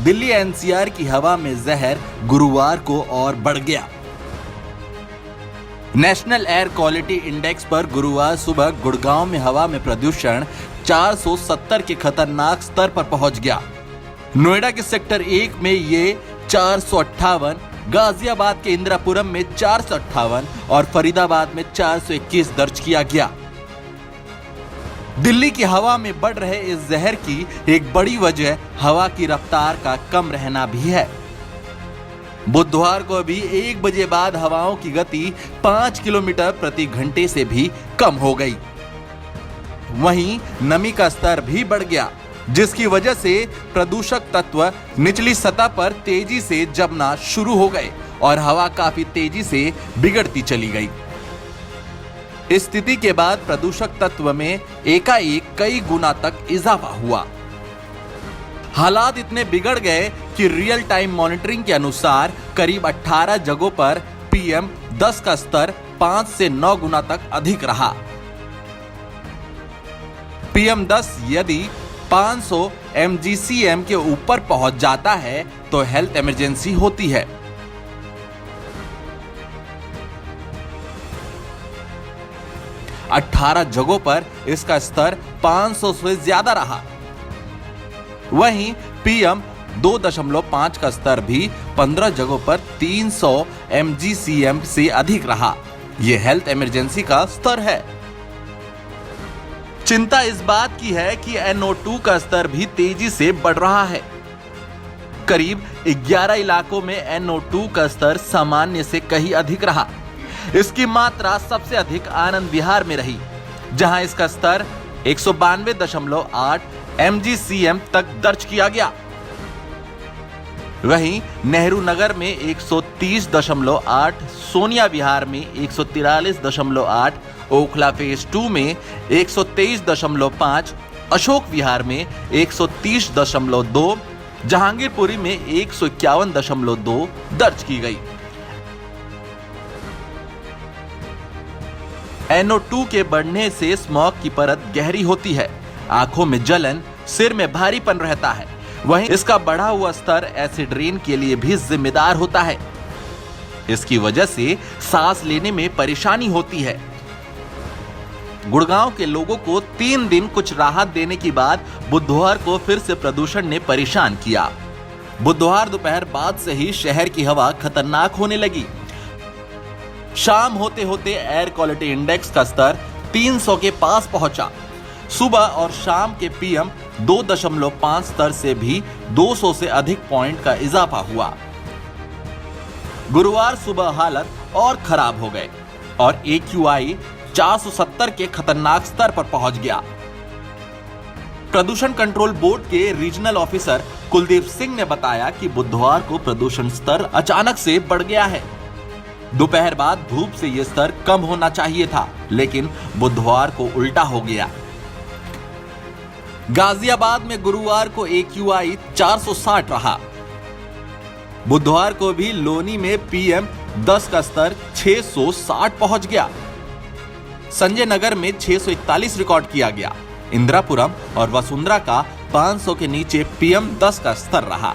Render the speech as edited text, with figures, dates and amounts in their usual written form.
Delhi NCR की हवा में जहर गुरुवार को और बढ़ गया। नेशनल एयर क्वालिटी इंडेक्स पर गुरुवार सुबह गुड़गांव में हवा में प्रदूषण 470 के खतरनाक स्तर पर पहुंच गया। नोएडा के सेक्टर 1 में ये 458, गाजियाबाद के इंदिरापुरम में 458 और फरीदाबाद में 421 दर्ज किया गया। दिल्ली की हवा में बढ़ रहे इस जहर की एक बड़ी वजह हवा की रफ्तार का कम रहना भी है। बुधवार को भी 1 बजे बाद हवाओं की गति 5 किलोमीटर प्रति घंटे से भी कम हो गई। वहीं नमी का स्तर भी बढ़ गया, जिसकी वजह से प्रदूषक तत्व निचली सतह पर तेजी से जमना शुरू हो गए और हवा काफी तेजी से बिगड़ती चली गई। इस स्थिति के बाद प्रदूषक तत्व में एकाएक कई गुना तक इजाफा हुआ। हालात इतने बिगड़ गए कि रियल टाइम मॉनिटरिंग के अनुसार करीब 18 जगहों पर PM10 का स्तर 5 से 9 गुना तक अधिक रहा। PM10 यदि 500 mgcm के ऊपर पहुंच जाता है तो हेल्थ इमरजेंसी होती है। अठारह जगहों पर इसका स्तर 500 से ज्यादा रहा। वहीं PM 2.5 का स्तर भी 15 जगहों पर 300 mgcm से अधिक रहा। यह हेल्थ इमरजेंसी का स्तर है। चिंता इस बात की है कि NO2 का स्तर भी तेजी से बढ़ रहा है। करीब 11 इलाकों में NO2 का स्तर सामान्य से कहीं अधिक रहा। इसकी मात्रा सबसे अधिक आनंद विहार में रही, जहां इसका स्तर 192.8 mgcm तक दर्ज किया गया। वहीं नेहरू नगर में 130.8, सोनिया विहार में 143.8, ओखला फेज 2 में 123.5, अशोक विहार में 130.2, जहांगीरपुरी में 151.2 दर्ज की गई। NO2 के बढ़ने से स्मॉग की परत गहरी होती है, आंखों में जलन, सिर में भारीपन रहता है। वहीं इसका बढ़ा हुआ स्तर एसिड रेन के लिए भी जिम्मेदार होता है। इसकी वजह से सांस लेने में परेशानी होती है। गुड़गांव के लोगों को 3 दिन कुछ राहत देने के बाद बुधवार को फिर से प्रदूषण ने परेशान किया। बुधवार दोपहर बाद से ही शहर की हवा खतरनाक होने लगी। शाम होते होते एयर क्वालिटी इंडेक्स का स्तर 300 के पास पहुंचा। सुबह और शाम के PM 2.5 स्तर से भी 200 से अधिक पॉइंट का इजाफा हुआ। गुरुवार सुबह हालत और खराब हो गए और AQI 470 के खतरनाक स्तर पर पहुंच गया। प्रदूषण कंट्रोल बोर्ड के रीजनल ऑफिसर कुलदीप सिंह ने बताया कि बुधवार को प्रदूषण स्तर अचानक से बढ़ गया है। दोपहर बाद धूप से यह स्तर कम होना चाहिए था, लेकिन बुधवार को उल्टा हो गया। गाजियाबाद में गुरुवार को AQI 460 रहा। बुधवार को भी लोनी में PM10 का स्तर 660 पहुंच गया। संजय नगर में 641 रिकॉर्ड किया गया। इंदिरापुरम और वसुंधरा का 500 के नीचे PM10 का स्तर रहा।